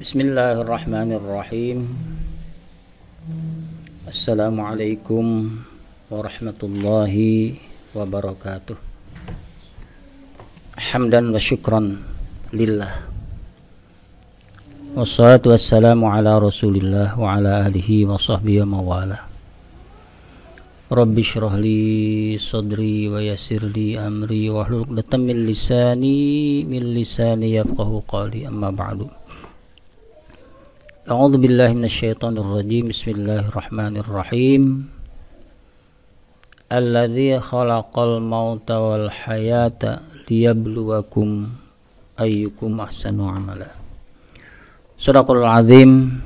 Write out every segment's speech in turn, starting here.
Bismillahirrahmanirrahim. Assalamualaikum warahmatullahi wabarakatuh. Hamdan wa syukran lillah. Wassalatu wassalamu ala rasulillah wa ala alihi wa sahbihi wa mawala. Rabbi syrah li sadri wa yassir li amri wa hlul 'uqdatam min lisani yafqahu qawli, amma ba'du. A'udzu billahi minasyaitonir rajim. Bismillahirrahmanirrahim. Alladzi khalaqal mauta wal hayata liyabluwakum ayyukum ahsanu amala. Shadaqal azim.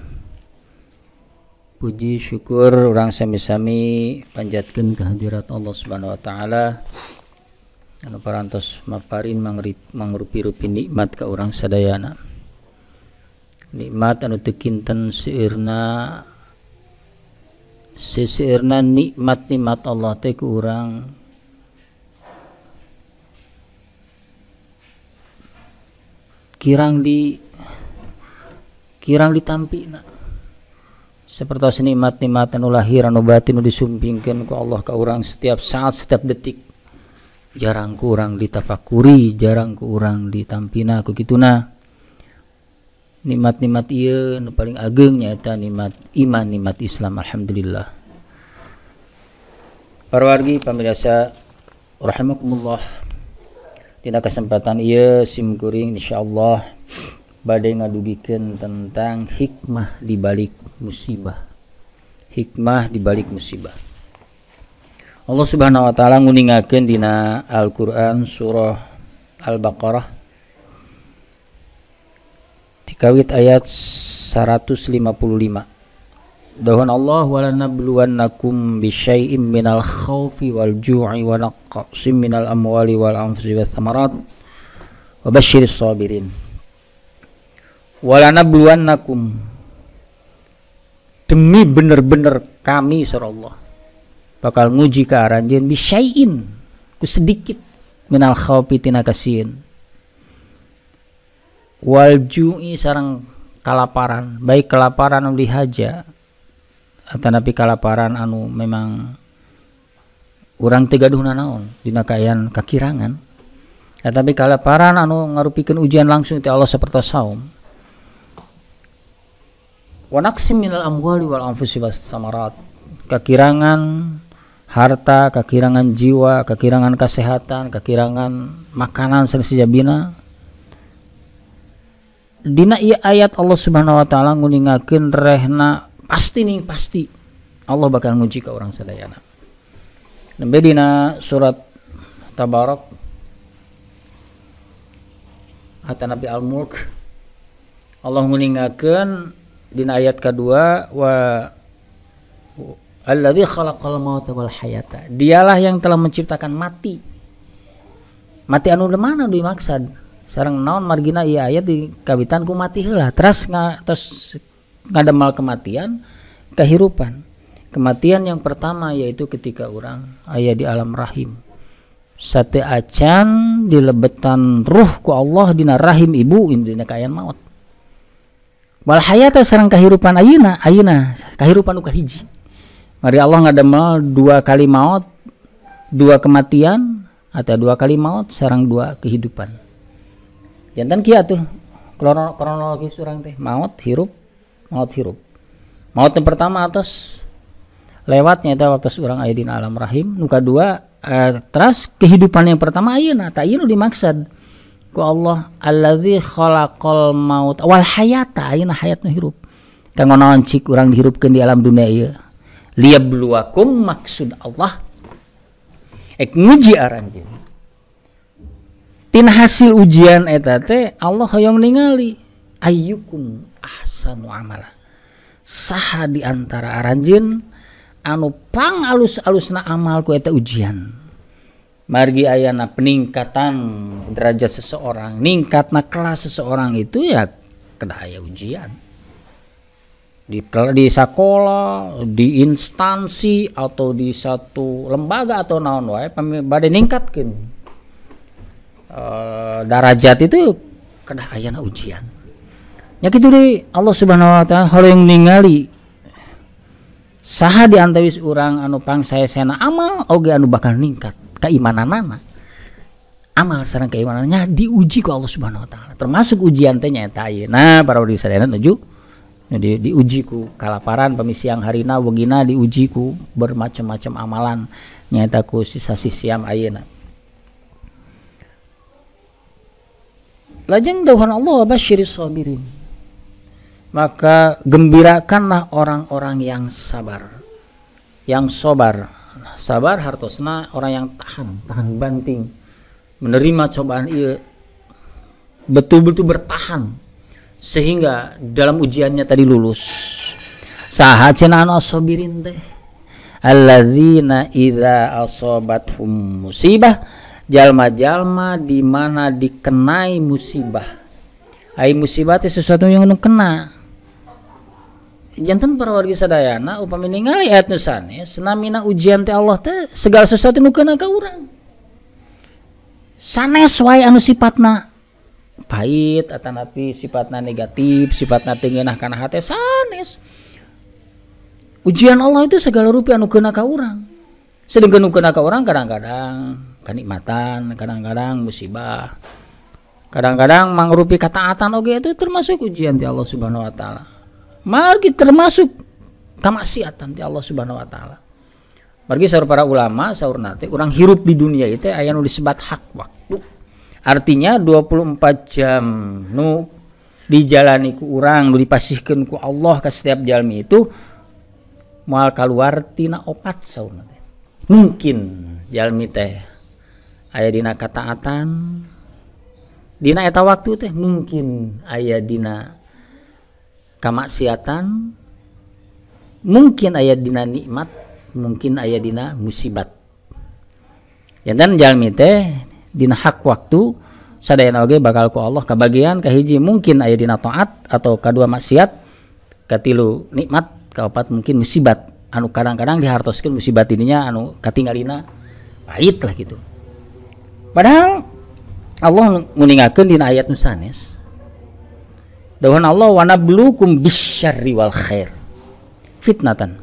Puji syukur orang sami-sami panjatkeun kehadirat Allah Subhanahu wa taala anu parantos maparin mangrupi-rupi nikmat ka urang sadayana. Nikmat anu teu kinten seueurna nikmat Allah teh ku urang kirang ditampina. Seperti nikmat-nikmat anu lahir anu batin anu disumpingkeun ku Allah ka urang setiap saat setiap detik. Jarang ku urang ditafakuri, jarang ku urang ditampina ku kituna. Nikmat-nikmat ieu anu paling ageung nyaeta nikmat iman, nikmat Islam, alhamdulillah. Para wargi pamirsa rahimakumullah. Dina kesempatan ieu simkuring insyaallah bade ngadugikeun tentang hikmah di balik musibah. Hikmah di balik musibah. Allah Subhanahu wa taala nguningakeun dina Al-Qur'an surah Al-Baqarah dikawit ayat 155. Dahun Allah wala nabluwannakum bisyai'im minal khaufi wal ju'i wa naqsim minal amwali wal anfusi wath thamarat wa basyiris sabirin. Wala nabluwannakum, demi bener-bener kami surah Allah bakal nguji ka aranjeun bisyai'in ku sedikit minal khaufi tina kasieun wal ju'i sareng kalaparan, baik kelaparan anu dihaja atanapi kalaparan anu memang urang teu gaduhna naon dina kaayaan kakirangan, tetapi kalaparan anu ngarupikeun ujian langsung ti Allah sapertos saum. Wa naqsim minal amwali wal anfusi was samarat, kekirangan harta, kekirangan jiwa, kekirangan kesehatan, kekirangan makanan sareng sajabina. Dina ieu ayat Allah Subhanahu wa taala nguningakeun rehna pasti Allah bakal nguji ka urang sadayana. Nembe dina surat Tabarak atanapi Al-Mulk Allah nguningakeun dina ayat kedua wa alladzi khalaqal mauta wal hayata, dialah yang telah menciptakan mati anu di mana dimaksud sareng naon margina ieu ayat dikawitan ku mati heula terus ngademal kematian kehirupan. Kematian yang pertama yaitu ketika orang aya di alam rahim sate acan dilebetan ruh ku Allah dina rahim ibu dina kaayaan maut. Wal hayata sareng kahirupan ayeuna kahirupan nu kahiji. Mari Allah ngadamel dua kali maut, dua kematian atau dua kali maut sareng dua kehidupan. Jantan kieu atuh kronologis urang teh maut hirup. Maut yang pertama atas lewatnya eta waktu urang aya dina alam rahim, nu kadua terus kehidupan yang pertama ayeuna ta ieu nu dimaksud ku Allah alladzi khalaqal maut wal hayata, ayeuna hayat nu hirup kanggo naon cik urang dihirupkeun di alam dunia ieu liyabluwakum, maksud Allah ek nguji aranjeun. Tina hasil ujian eta teh Allah hoyong ningali ayyukum ahsanu amala, saha di antara aranjeun anu pangalus-alusna amal ku eta ujian. Margi ayana peningkatan derajat seseorang, ningkatna kelas seseorang itu ya kedah aya ujian. Di sekolah, di instansi atau di satu lembaga atau naon wae bade ningkatkeun darajat itu kedah ayana ujian. nya kitu deui Allah Subhanahu wa taala horeong ningali saha di antawis urang anu pangsaesana amal oge anu bakal ningkat keimananana. Amal sareng keimanannya diuji ku Allah Subhanahu wa taala. Termasuk ujian teh nyaeta ieu. Nah, para wargi sadayana nuju diuji ku kalaparan pamisiang harina wegina diuji ku bermacam-macam amalan nyaeta ku sisa siam ayeuna. Lajeng dawuhan Allah basyiris sabirin. Maka gembirakanlah orang-orang yang sabar. Yang sabar. Sabar hartosna orang yang tahan banting. Menerima cobaan ia betul-betul bertahan sehingga dalam ujiannya tadi lulus. Saha cenah anu sabirin teh alladzina idza asabathum musibah, jalma-jalma di mana dikenai musibah. Ai musibah teh sesuatu yang anu kena. Janten para wargi sadayana upami ningali ayat nu sanes namina ujian teh Allah teh segala sesuatu nu kena ka urang. Sanes wae anu sifatna pahit atanapi sifatna negatif, sifatna teu ngeunah kana hate sanes. Ujian Allah itu segala rupa anu keuna ka urang. Sedengkeun nu keuna ka urang kadang-kadang kanikmatan, kadang-kadang musibah. Kadang-kadang mangrupi kataatan oge itu termasuk ujian ti Allah Subhanahu wa taala. Margi termasuk kamaksiatan ti Allah Subhanahu wa taala. Margi saur para ulama saur nate urang hirup di dunia itu aya nu disebat hak waktu. Artinya 24 jam nu dijalani ku urang nu dipasihkeun ku Allah ka setiap jalmi itu moal kaluar tina opat saurna teh. Mungkin jalmi teh aya dina kataatan dina eta waktu teh, mungkin aya dina kamaksiatan, mungkin aya dina nikmat, mungkin aya dina musibat. Janten jalmi teh dina hak waktu sadayana oge bakal ku Allah kabagian kahiji mungkin aya dina taat atau kadua maksiat, katilu nikmat, kaopat mungkin musibat anu kadang-kadang dihartoskeun musibat ininya anu katinggalina pahit lah gitu. Padahal Allah nguningakeun dina ayat nu sanes dawuhan Allah wa nabluukum bisyarri wal khair fitnatan.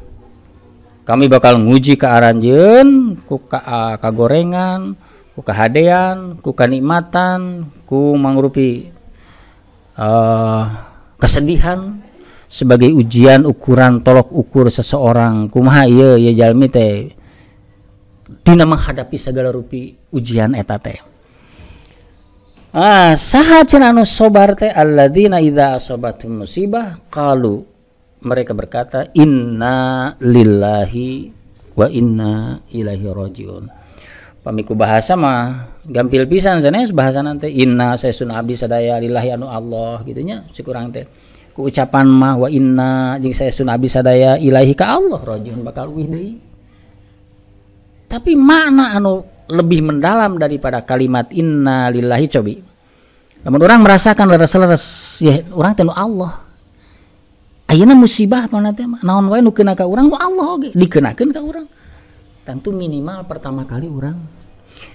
Kami bakal nguji ka aranjeun ku kagorengan, ku kahadean, ku kanikmatan, ku mangrupi kesedihan sebagai ujian ukuran tolok ukur seseorang kumaha ieu ya jalmi teh dina menghadapi segala rupi ujian eta teh. Saha cenah anu sabar teh alladzina idza asabathum musibah qalu, mereka berkata inna lillahi wa inna ilaihi rajiun. Pamiku bahasa mah gampil pisan sanes bahasa nanti inna saestuna abdi sadaya lillahi anu Allah gitunya sikurang teh. Ku ucapan mah wa inna jeung saestuna abdi sadaya ilaihi ka Allah rajiun bakal uih deui. Tapi makna anu lebih mendalam daripada kalimat inna lillahi cobi. Lamun urang merasakan leres-leres ya urang teh nu Allah. Ayeuna musibah mana teh naon wae nu keuna ka urang ku Allah oge dikeunakeun ka urang. Tentu minimal pertama kali orang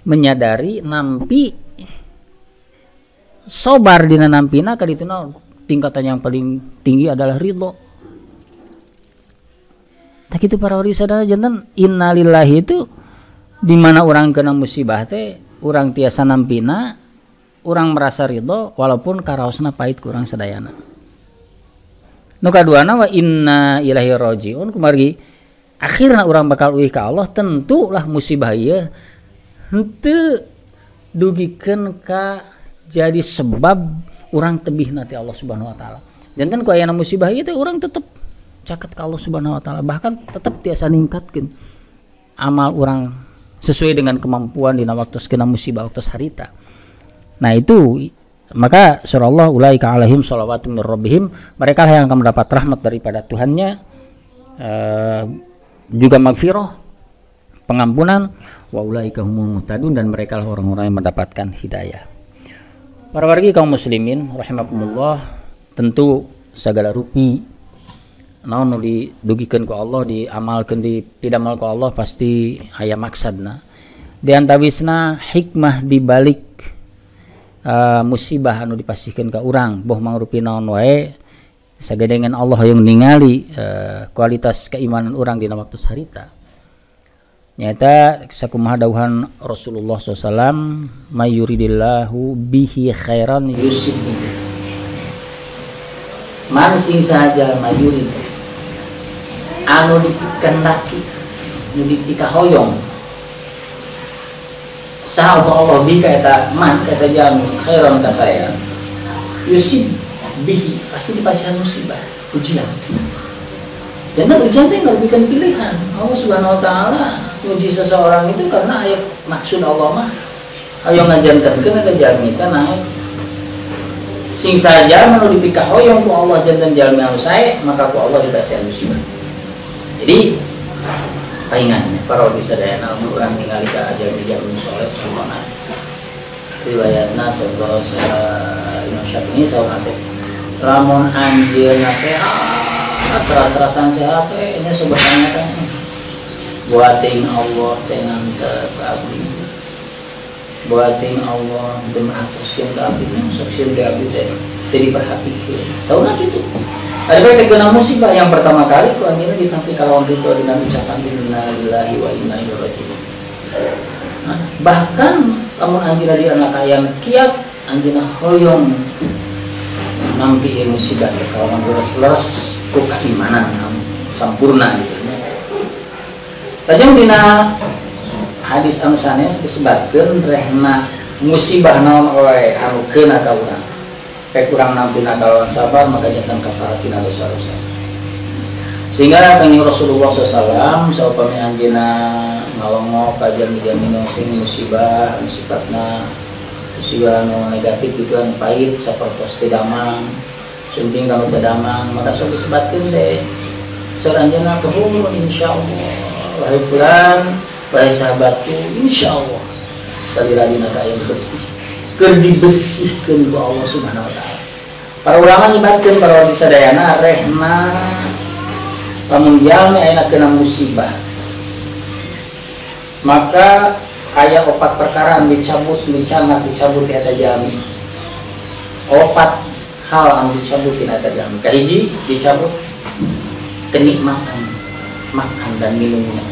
menyadari nampi sobar dina nampina kadituna tingkatan yang paling tinggi adalah ridho. Tak itu para wargi sadaya janten innalillahi itu di mana orang kena musibah teh orang tiasa nampina orang merasa ridho walaupun karaosna pahit ku urang sadayana. Nu kaduana wa inna ilaihi rajiun kumargi akhirna orang bakal uih ka Allah tentulah musibah ieu henteu dugikeun ka jadi sebab orang tebih nanti Allah Subhanahu wa taala. Janten ku aya musibah ieu teh urang tetep caket ka Allah Subhanahu wa taala, bahkan tetep tiasa ningkatkeun amal orang sesuai dengan kemampuan dina waktu kena musibah waktu harita. Nah itu maka surah Allah ulaika alaihim shalawatu mir rabbihim, mereka lah yang akan mendapat rahmat daripada Tuhannya, juga magfirah pengampunan, wa ulaika humul muhtadun, dan mereka lah orang-orang yang mendapatkan hidayah. Para wargi kaum muslimin rahimakumullah, tentu segala rupi naon nu didugikeun ku Allah diamalkeun dipidamal ku Allah pasti aya maksadna. Di antawisna hikmah dibalik musibah anu dipasihkeun ka urang boh mangrupi naon wae sagedengan Allah yang ningali kualitas keimanan urang dina waktu sarita nyata sakumaha dawuhan Rasulullah SAW mayuridillahu bihi khairan yusib man sing saja mayurid anu dikehendaki nu dipikahoyong saha Allah bika eta man eta jami khairan ka saya yusib bihi pasti dipasihan musibah ujian dan ujian itu nggak bikin pilihan Allah Subhanahu Wa Taala uji seseorang itu karena ayat maksud Allah mah ayo ngajankan kena jami naik sing saja manu dipikahoyong ku Allah jantan jalmi anu sae maka ku Allah dipasihan musibah jadi paingannya para bisadayana orang ningali ka jami-jami saleh contohna riwayatna sabda Imam Syafi'i saurate lamun anjeunna sehat teras-terasan sehat nya sebetulnya kan buatin Allah tenang ke abdi buatin Allah demahapuskeun ka abdi saksieun ka abdi teh jadi perhatikan sauna kitu ada baik kena musibah yang pertama kali ku anjeunna ditampi kalawan ridho dengan ucapan innalillahi wa inna ilaihi raji'un bahkan lamun anjeunna di anak ayam kiat anjeunna hoyong nampi musibah kalawan leres ku keimanan sampurna gitu nya tajam dina hadis anu sanes disebutkeun rehna musibah naon wae anu keuna ka urang kayak kurang nampina kalawan sabar maka jantan kafaratina dosa-dosa sehingga kanjeng Rasulullah SAW saupami anjeunna ngalongok ka jami-jami sing musibah anu sifatna musibah anu negatif itu anu pahit sapertos teu damang sunting kanu teu damang maka sok disebutkeun teh saur anjeunna tuhur insyaallah wahai fulan wahai sahabatku insyaallah salirina ka aya bersih keur dibersihkeun ku Allah Subhanahu Wa Taala. Para ulama nyibatkeun para bisadayana rehna lamun jalmi aya kena musibah maka aya 4 perkara anu dicabut dicabut eta jalmi 4 hal anu dicabut tina eta jalmi kahiji dicabut kenikmatan makan dan minumnya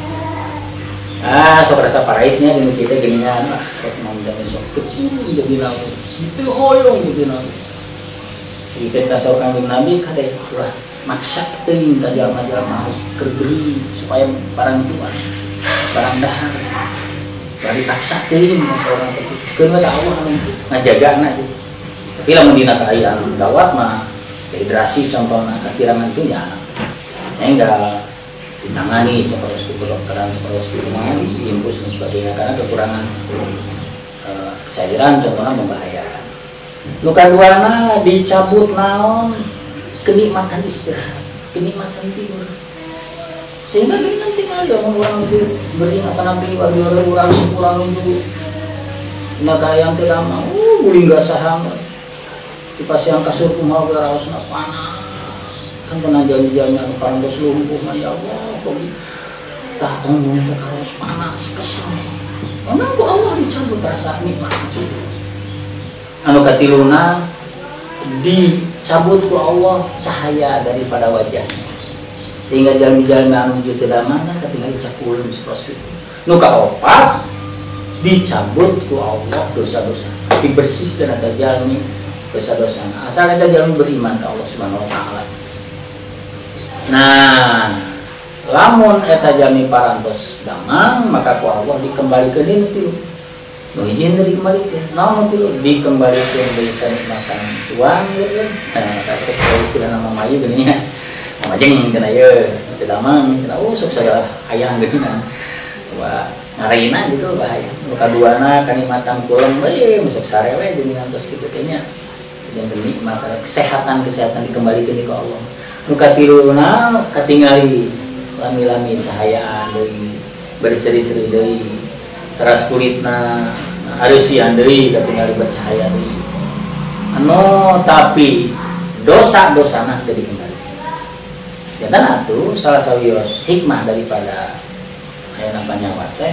sok rasa pahitnya dengan kita geningan mau jangan sok ketemu jadi nabi itu hoyong gitu nabi kita tasawuf kanjeng Nabi kadek ulah maksa teuing ka jalma-jalma kerbeli supaya barang tuan barang dahar bari paksa teuing seorang itu keun Allah ngajagana gitu tapi lamun dina kaayaan gawat mah dehidrasi sampana kakirangan teh nya enggak ditangani seperti kedokteran seperti rumah diimpus dan sebagainya karena kekurangan cairan contohnya membahayakan. Luka duana dicabut naon kenikmatan istirahat, kenikmatan tidur. Sehingga dia nanti kali orang itu beringatan nabi bagi orang sekurang itu naga yang tidak mau guling gak saham di pas yang kasur kumaha ge raosna panas kan pernah janji-janji anu parantos lumpuh mah ya Allah kok tah tanggung teh karos panas kesel memang ku Allah dicabut rasa nikmat anu katiluna dicabut ku Allah cahaya daripada wajahnya sehingga jalmi-jalmi anu teu damang kan katingali cakulun seperti itu nu kaopat dicabut ku Allah dosa-dosa dibersihkeun ada jalmi dosa-dosa asal ada jalmi beriman ke Allah Subhanahu Wa Taala. Nah, lamun eta jalmi parantos damang maka ku Allah dikembalikan deui tilu. Nu hiji teh dikembalikan, naon tilu dikembalikan deui kenikmatan tuan gitu. Nah, seperti istilah nama mayu geuning nya. Mamajeng cenah ye, teu damang cenah sok saya aya geuna. Wah, ngaraina gitu bahaya. Nu kaduana kenikmatan kulem we masuk sarewe jeung ngantos kitu teh nya. Yang kenikmatan kesehatan dikembalikan ke Allah. Nu katiluna katingali lami-lami cahayaan deui berseri-seri deui teras kulitna areusian deui katingali bercahaya deui anu tapi dosa-dosana teu dikembalikan jantan atuh salah sawios hikmah daripada ayeuna panyawa teh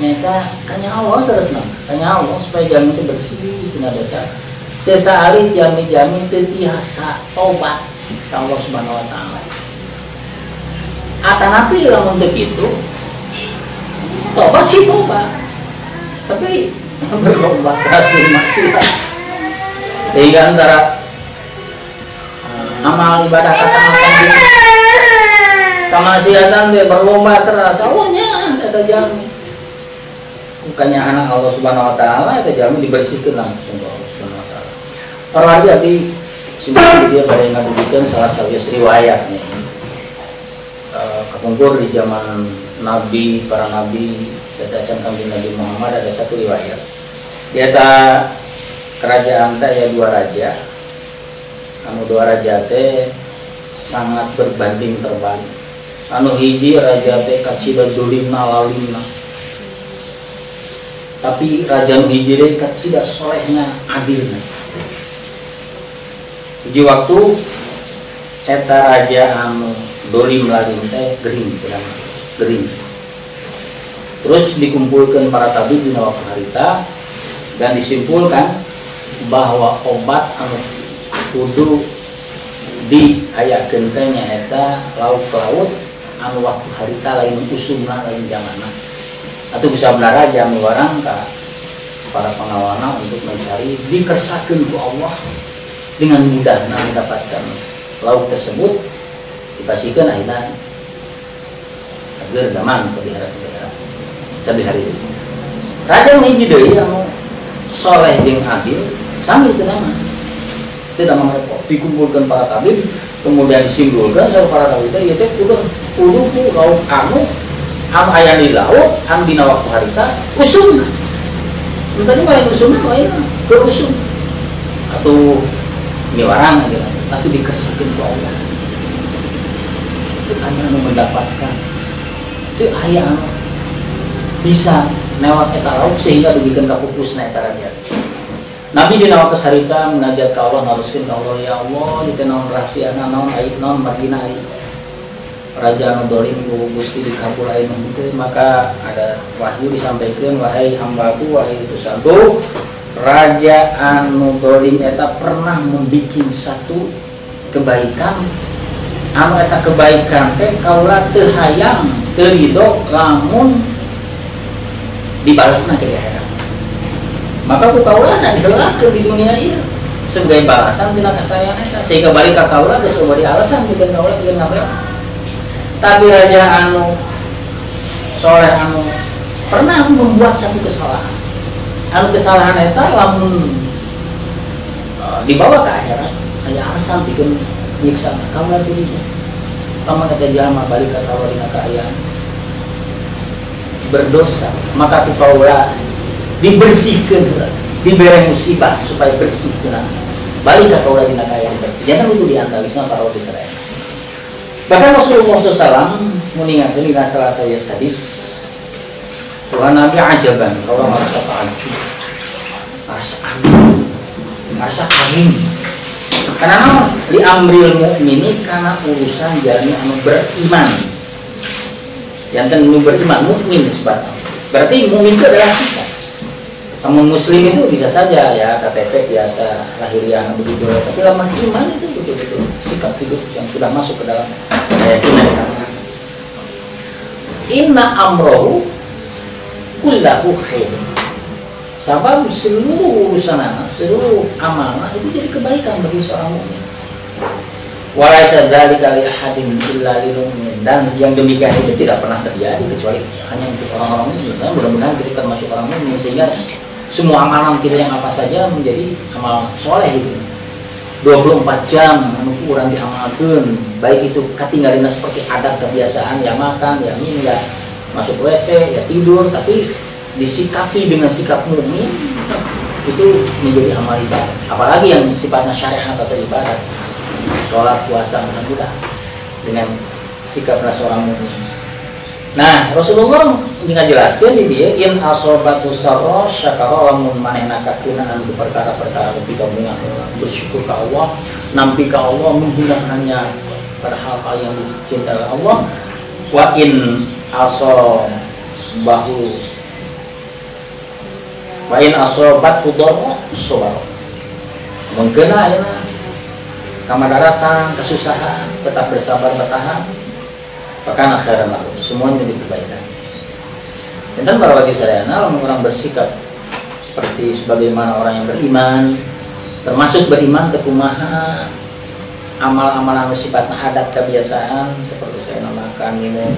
nyata kanya Allah seresna kanya Allah supaya jalmi itu bersih tina dosa teu saali jalmi-jalmi teu tiasa tobat ka Allah Subhanahu wa taala. Atanapi lamun teu kitu tobat sih tobat tapi berlomba keras di maksiat sehingga antara amal ibadah ketaatan kemaksiatan dia berlomba keras Allahnya ada jalmi bukannya anak Allah Subhanahu wa taala ada jalmi dibersihkan langsung ke Allah Subhanahu wa taala. Para hati simpul dia pada yang ngadukeun salah satu riwayatnya kepungkur di zaman Nabi, para Nabi sedangkan kanjeng Nabi Muhammad ada satu riwayat dia kerajaan teh ya dua raja anu dua raja teh sangat berbanding terbalik anu hiji raja teh kacida dulimna lalimna tapi raja anu hiji teh kacida solehna adilna hiji waktu eta raja anu dolim lalim teh gering terus dikumpulkan para tabib di waktu harita dan disimpulkan bahwa obat anu kudu diayakeun teh nyaeta lauk-laut anu waktu harita lain usumna lain zamanna atuh bisa benar aja miwarang ka para pengawana untuk mencari dikersakeun ku Allah dengan mudah mendapatkan lauk tersebut dipasikeun ayeuna sageur gaman sabi hari itu raja hiji deui anu soleh jeung adil sami teu nama tidak mengerti dikumpulkan para tabib kemudian disimpulkan sama para tabib itu ya kudu lauk anu aya di laut anu dina waktu harita usum tadi main usumna main ke usum atau niwarang aja tapi dikesakin ke Allah itu hanya anu mendapatkan itu aya anu bisa lewat eta lauk sehingga dibikin kapupusna eta raja. Nabi dina waktu sarita munajat ka Allah naruskeun ka Allah ya Allah ieu naon rahasiana naon aib naon margina aib. Raja anu dolim ku Gusti dikabulain henteu maka ada wahyu disampaikan wahai hambaku wahai utusanku raja anu dolim eta pernah membikin satu kebaikan anu eta kebaikan teh kaula teu hayang teu ridho lamun dibalasna ke akhirat. Maka ku kaula diheulakeun di dunia ieu sebagai balasan tina kasayang eta sehingga balik ka kaula geus eueuh alasan pikeun kaula pikeun ngabrek. Tapi raja anu soleh anu pernah membuat satu kesalahan. Anu kesalahan eta lamun dibawa ke akhirat aya alasan pikeun nyiksa kaula teh itu. Lamun eta jalma balik ka kaula dina kaayaan berdosa maka tu kaula dibersihkan diberi musibah supaya bersih balik ke kaula dina kaayaan bersih jangan itu diantalisna para ulama Israel. Bahkan Rasulullah SAW mengingatkan dina salah satu hadis Tuhan Nabi ajaban orang merasa takjub merasa aneh merasa kagum karena li amril mukmini karena urusan jalmi anu beriman yang tentu beriman mukmin sebab berarti mukmin itu adalah sikap. Kamu muslim itu bisa saja ya KTP biasa lahiriah begitu, tapi lama iman itu betul-betul sikap hidup yang sudah masuk ke dalam keyakinan. Inna amrohu kullahu khair. Sabab seluruh urusan seluruh amalna itu jadi kebaikan bagi seorang mukmin. Walaysa dzalika li ahadin illa lil mu'min dan yang demikian itu tidak pernah terjadi kecuali hanya untuk orang-orang mukmin. Mudah-mudahan kita termasuk orang mukmin sehingga semua amalan kita yang apa saja menjadi amal soleh itu. 24 jam anu urang diamalkeun, baik itu katinggalina seperti adat kebiasaan ya makan, ya minum, ya masuk WC, ya tidur, tapi disikapi dengan sikap mukmin itu menjadi amal ibadah. Apalagi yang sifatnya syariat atau ibadah. Sholat, puasa, alhamdulillah dengan sikap seorang mukmin. Nah, Rasulullah ngajelaskeun di dieu in asobatu sarra syakara lamun manehna kakunaan ku perkara-perkara ketika bersyukur ka Allah, nampi ka Allah menggunakannya pada hal-hal yang dicintai Allah. Wa in asobahu Wa in asobat hudorah sobar. Mengkena ayeuna kamadaratan, kesusahan, tetap bersabar bertahan. Bahkan akhiran lalu semuanya menjadi kebaikan. Dan para wajib sadayana orang bersikap seperti sebagaimana orang yang beriman, termasuk beriman ke kumaha amal-amal anu sifatna adat kebiasaan seperti saya namakan minum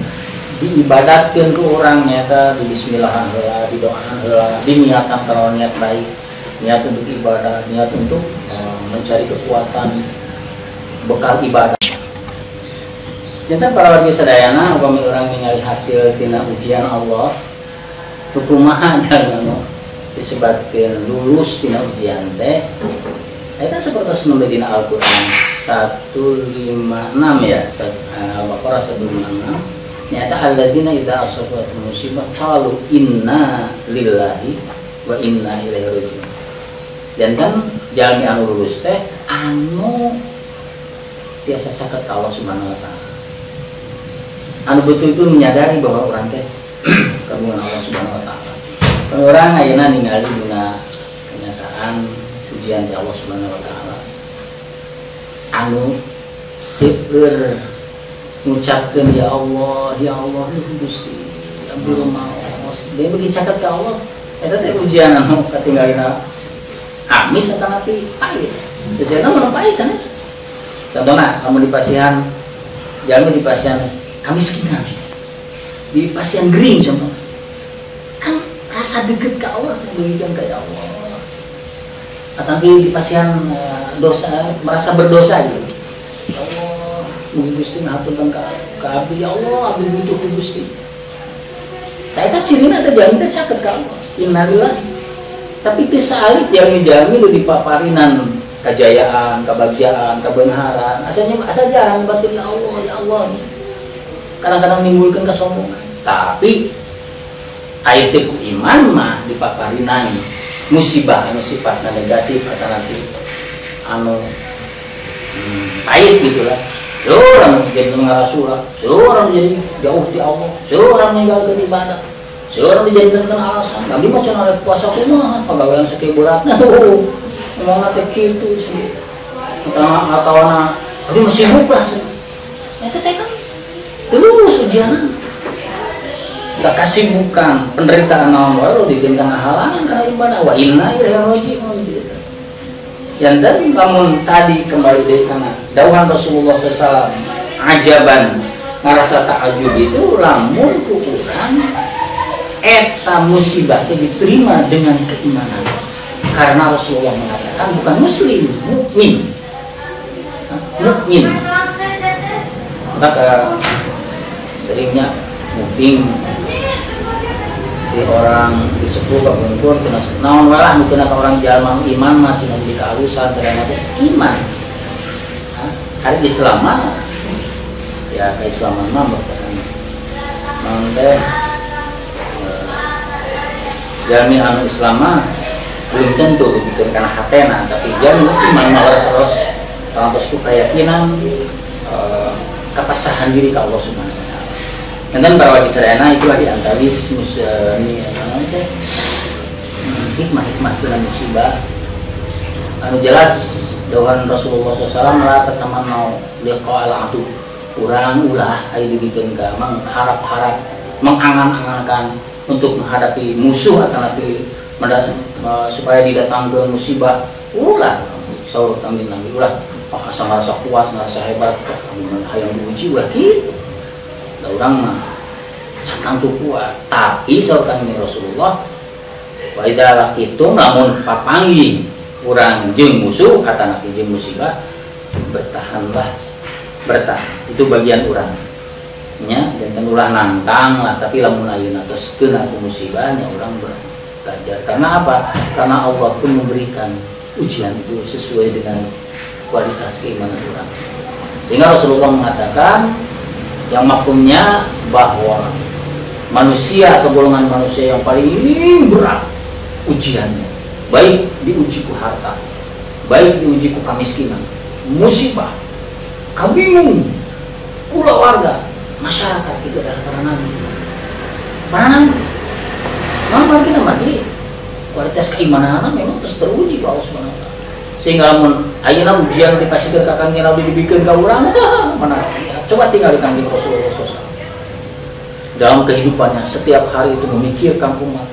diibadatkeun ke urang nyata di bismillahan heula, di doaan heula, diniatan kalau niat baik, niat untuk ibadah, niat untuk mencari kekuatan bekal ibadah. Jantan para wajib sadayana upami urang ningali hasil tina ujian Allah kumaha jangan disebutkan lulus tina ujian teh eta seperti nu dina Al-Qur'an 156 ya, Al-Baqarah 156 nyata alladzina idza asabatuhum musibah qalu inna lillahi wa inna ilaihi raji'un. Jantan jalmi anu lulus teh anu tiasa caket ka Allah Subhanahu wa taala, anu betul-betul menyadari bahwa orang teh kagungan Allah Subhanahu wa taala. Orang ayeuna ningali dina kenyataan ujian di Allah Subhanahu wa taala anu seueur ngucapkeun ya Allah Gusti ampun maos dia bagi caket ka Allah eta teh ujian anu katinggalina amis eta napi pahit geus eta mah pahit sanes. Contohna kamu di pasihan jalmi di pasihan kamiskinan di pasien gering contoh kan rasa deket ke Allah memberikan ke Allah, tapi di pasien dosa merasa berdosa gitu. Ya Allah mungkin Gusti ngapunten ke abdi, ya Allah abdi butuh ku Gusti. Nah itu cirina teh jalmi teh caket ka Allah innalillahi, tapi teu saalit jalmi-jalmi nu dipaparinan kajayaan, kebahagiaan, kebenaran asa jarang batin ya Allah kadang-kadang menimbulkan kesombongan. Tapi ayat iman mah dipaparinan musibah anu sifatna negatif atau nanti anu pahit gitulah. Seorang jadi mengarasula, seorang jadi jauh di Allah, seorang meninggalkan ibadah, seorang dijadikan alasan. Nabi mah cenah rek puasa kumaha pagawean sakieu beratna ngomongna teh kitu sih. Atawana tadi masih sibuk lah. Eta teh kan terus ujian tak kasih bukan penderitaan naon wae dibikin halangan karena ibadah wa inna ilaihi raji'un gitu. Yang dari lamun tadi kembali dari kana dawuhan Rasulullah SAW ajaban ngarasa takjub itu lamun ku urang eta musibah itu diterima dengan keimanan karena Rasulullah mengatakan bukan muslim, mukmin. Maka seringnya mungkin di orang disebut bangun cina naon walah mungkin orang jalan iman masih nanti kehalusan sedang ada iman. Hari Islam mah ya keislaman mah merupakan nanti jalan anu Islam mah belum tentu dibikin karena hatena, tapi jalan iman malas terus keyakinan kepasahan diri ke Allah Subhanahu wa taala. Dan para wajib sadayana itu lagi antaris musni hikmah dalam musibah. Anu jelas dawuhan Rasulullah SAW malah pertama mau liqa al-adu urang ulah aya digikeun ka mengharap-harap mengangan-angankan untuk menghadapi musuh atau nabi supaya didatangkan musibah ulah saur kami nanti ulah asa ngerasa puas, ngerasa hebat, hayang diuji ulah kitu. Da urang mah can tu kuat, tapi saurkan Rasulullah wa idza laqitum lamun papanggih urang jeung musuh kata nabi jeung musibah bertahanlah, bertahan itu bagian urang nya janten ulah nantang lah, tapi lamun ayeuna tos kena ku musibahnya urang belajar. Karena apa? Karena Allah pun memberikan ujian itu sesuai dengan kualitas keimanan orang. Sehingga Rasulullah mengatakan yang mafhumnya bahwa manusia atau golongan manusia yang paling berat ujiannya, baik diuji ku harta, baik diuji ku kemiskinan, musibah, kabingung, keluarga, masyarakat, itu adalah para nabi. Para nabi, maka kita mati kualitas keimanan memang terus teruji ku Allah Subhanahu wa taala. Sehingga lamun ayeuna ujian dipasikeun ka Kangjeng Nabi dibikeun ka urang mana coba tinggal di Kangjeng Rasulullah SAW. Dalam kehidupannya setiap hari itu memikirkan umat.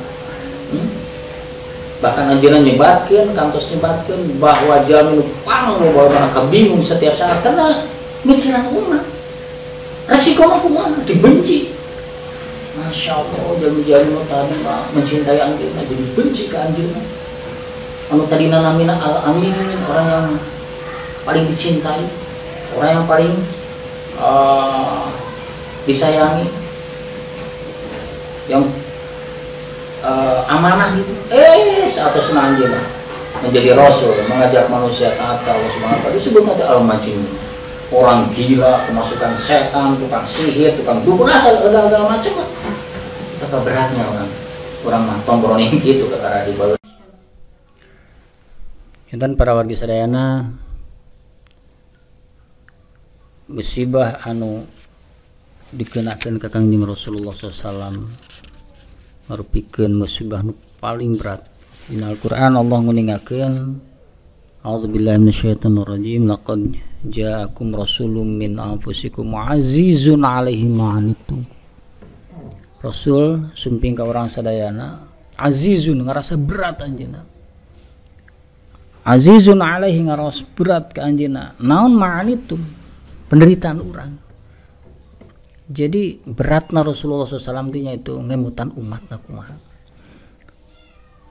Bahkan anjuran nyebatkeun kantos nyebatkeun bahwa jamin pang bahwa mereka bingung setiap saat karena mikiran umat. Resikonya kumaha dibenci. Masya Allah, jami-jami tadi mencintai anjirna jadi benci ke anjirna. Anu tadina namina al-amin, orang yang paling dicintai, orang yang paling disayangi, yang amanah gitu. Saat senanjina menjadi rasul, mengajak manusia taat Allah Subhanahu wa taala disebut nanti al-majnun. Orang gila, kemasukan setan, tukang sihir, tukang dukun asal segala macam. Betapa beratnya orang mantong broning gitu ke arah di bawah. Enten para wargi sadayana musibah anu dikenakeun ka Kangjeng Rasulullah SAW marupikeun musibah nu paling berat. Dina Al-Qur'an Allah nguningakeun A'udzubillahi minasyaitonir rajim laqad ja'akum rasulun min anfusikum azizun 'alaihi ma 'anittum. Rasul sumping ka orang sadayana azizun ngarasa berat anjeunna. Azizun 'alaihi ngarasa berat ka anjeunna. Naon ma 'anittum? Penderitaan urang. Jadi beratna Rasulullah SAW tinya itu ngemutan umatna kumaha.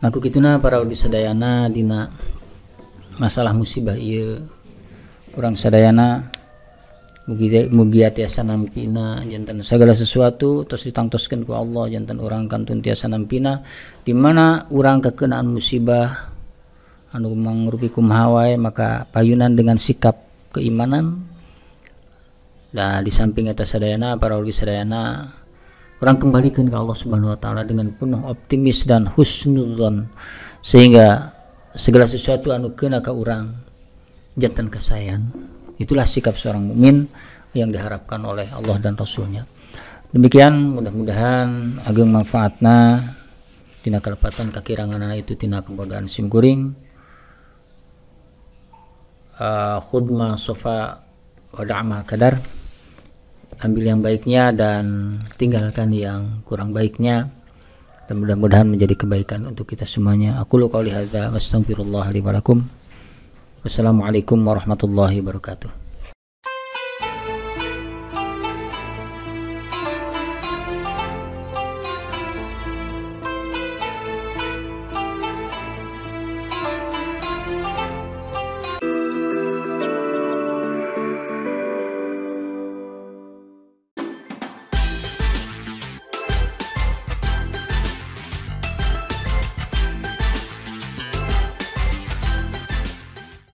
Nah kukituna para wargi sadayana dina masalah musibah ieu urang sadayana mugi tiasa nampina janten segala sesuatu terus ditangtoskeun ku Allah janten urang kantun tiasa nampina di mana urang kekenaan musibah anu mangrupi kumaha wae maka payunan dengan sikap keimanan. Nah di samping eta sadayana para wargi sadayana urang kembalikan ke Allah Subhanahu wa taala dengan penuh optimis dan husnudzon sehingga segala sesuatu anu kena ka urang janten kasayan. Itulah sikap seorang mukmin yang diharapkan oleh Allah dan Rasulnya. Demikian mudah-mudahan ageng manfaatna tina kalepatan kakiranganana itu tina kebodohan simkuring khudma sofa wada'ma kadar. Ambil yang baiknya dan tinggalkan yang kurang baiknya. Dan mudah-mudahan menjadi kebaikan untuk kita semuanya. Aqulu qouli hadza wastaghfirullah li wa lakum. Wassalamualaikum warahmatullahi wabarakatuh.